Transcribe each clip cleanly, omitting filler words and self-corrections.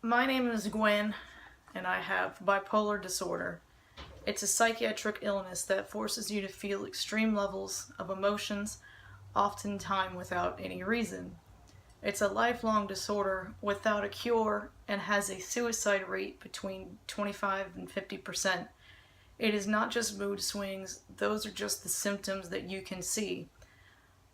My name is Gwen, and I have bipolar disorder. It's a psychiatric illness that forces you to feel extreme levels of emotions, oftentimes without any reason. It's a lifelong disorder without a cure and has a suicide rate between 25 and 50%. It is not just mood swings, those are just the symptoms that you can see.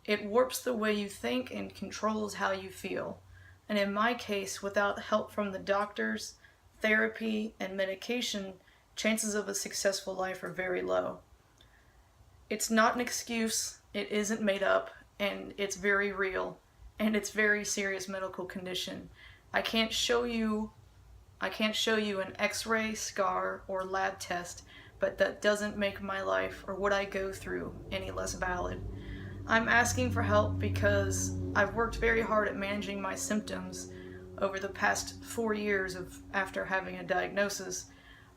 It warps the way you think and controls how you feel. And in my case, without help from the doctors, therapy, and medication, chances of a successful life are very low. It's not an excuse, it isn't made up, and it's very real, and it's very serious medical condition. I can't show you an x-ray, scar, or lab test, but that doesn't make my life or what I go through any less valid. I'm asking for help because I've worked very hard at managing my symptoms over the past 4 years after having a diagnosis,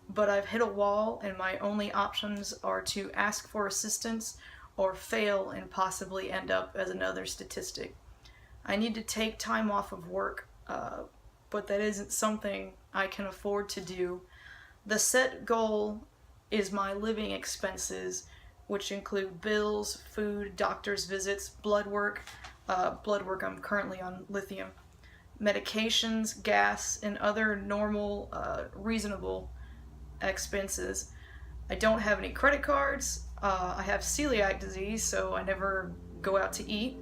but I've hit a wall and my only options are to ask for assistance or fail and possibly end up as another statistic. I need to take time off of work, but that isn't something I can afford to do. The set goal is my living expenses, which include bills, food, doctor's visits, blood work. I'm currently on lithium. Medications, gas, and other normal, reasonable expenses. I don't have any credit cards. I have celiac disease, so I never go out to eat.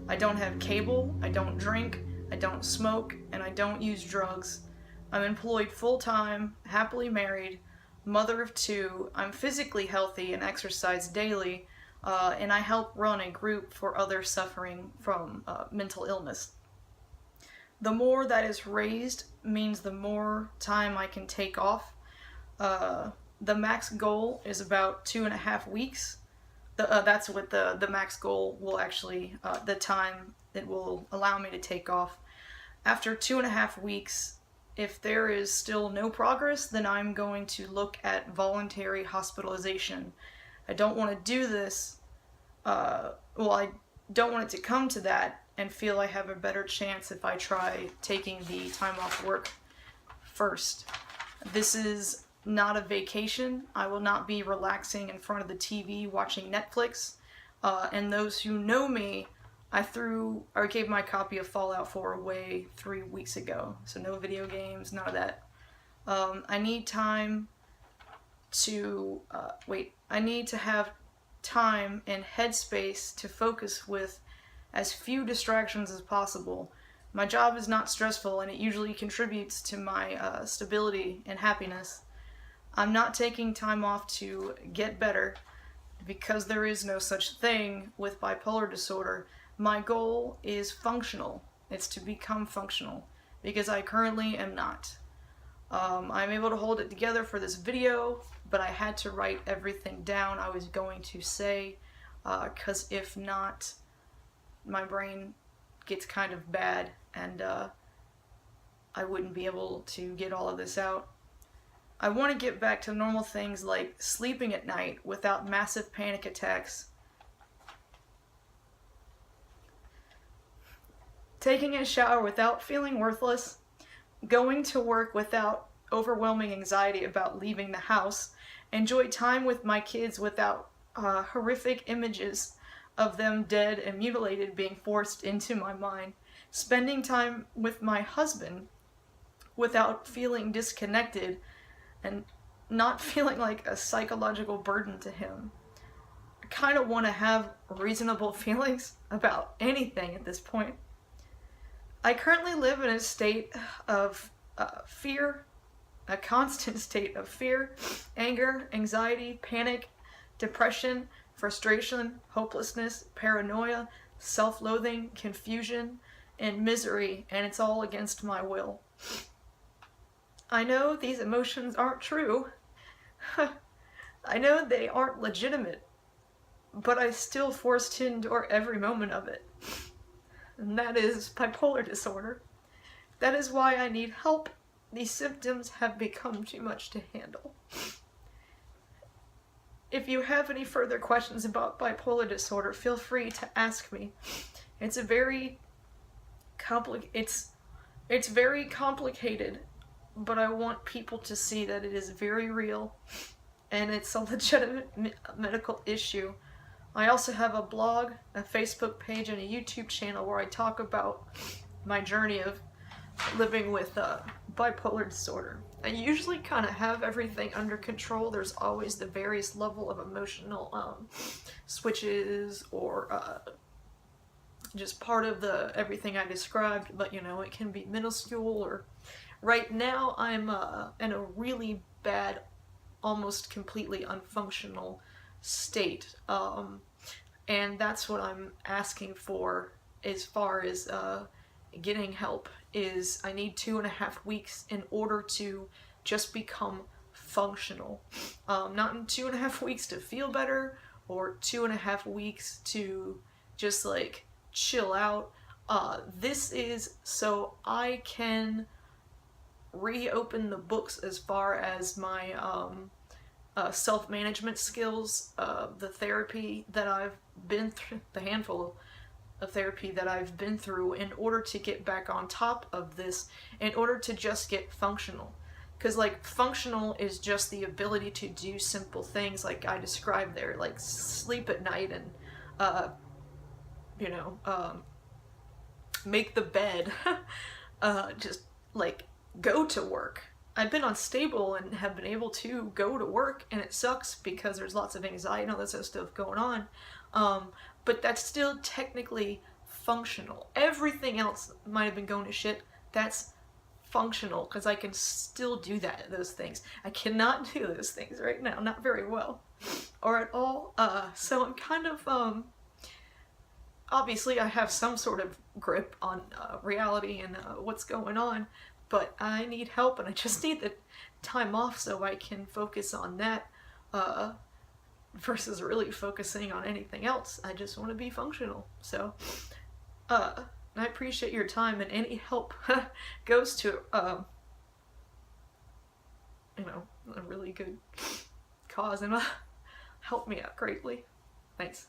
I don't have cable. I don't drink. I don't smoke, and I don't use drugs. I'm employed full-time, happily married, mother of two. I'm physically healthy and exercise daily, and I help run a group for others suffering from mental illness. The more that is raised means the more time I can take off. The max goal is about 2.5 weeks. That's what the max goal will actually, the time it will allow me to take off. After 2.5 weeks, if there is still no progress, then I'm going to look at voluntary hospitalization. I don't want to do this, I don't want it to come to that and feel I have a better chance if I try taking the time off work first. This is not a vacation. I will not be relaxing in front of the TV watching Netflix. And those who know me, I gave my copy of Fallout 4 away 3 weeks ago. So no video games, none of that. I need time to, I need to have time and headspace to focus with as few distractions as possible. My job is not stressful and it usually contributes to my stability and happiness. I'm not taking time off to get better because there is no such thing with bipolar disorder. My goal is functional. It's to become functional because I currently am not. I'm able to hold it together for this video, but I had to write everything down I was going to say because if not, my brain gets kind of bad and I wouldn't be able to get all of this out. I want to get back to normal things like sleeping at night without massive panic attacks, taking a shower without feeling worthless, going to work without overwhelming anxiety about leaving the house, enjoy time with my kids without horrific images of them dead and mutilated being forced into my mind, spending time with my husband without feeling disconnected and not feeling like a psychological burden to him. I kind of want to have reasonable feelings about anything at this point. I currently live in a state of fear, a constant state of fear, anger, anxiety, panic, depression, frustration, hopelessness, paranoia, self-loathing, confusion, and misery, and it's all against my will. I know these emotions aren't true. I know they aren't legitimate, but I still force to endure every moment of it. And that is bipolar disorder. That is why I need help. These symptoms have become too much to handle. If you have any further questions about bipolar disorder, feel free to ask me. It's very complicated. but I want people to see that it is very real and it's a legitimate medical issue. I also have a blog, a Facebook page, and a YouTube channel where I talk about my journey of living with bipolar disorder. I usually kind of have everything under control. There's always the various level of emotional switches or just part of the everything I described, but you know, it can be minuscule. Or right now I'm in a really bad, almost completely unfunctional state, and that's what I'm asking for as far as getting help. Is I need 2.5 weeks in order to just become functional. Not in 2.5 weeks to feel better, or 2.5 weeks to just like chill out. This is so I can reopen the books as far as my self-management skills, the therapy that I've been through, the handful of therapy that I've been through, in order to get back on top of this, in order to just get functional. Because like functional is just the ability to do simple things like I described there, like sleep at night and you know, make the bed, just like go to work. I've been unstable and have been able to go to work, and it sucks because there's lots of anxiety and all this other stuff going on. But that's still technically functional. Everything else might have been going to shit. That's functional because I can still do those things. I cannot do those things right now, not very well, or at all. So I'm kind of obviously I have some sort of grip on reality and what's going on, but I need help, and I just need the time off so I can focus on that versus really focusing on anything else. I just want to be functional. So I appreciate your time, and any help goes to you know, a really good cause, and help me out greatly. Thanks.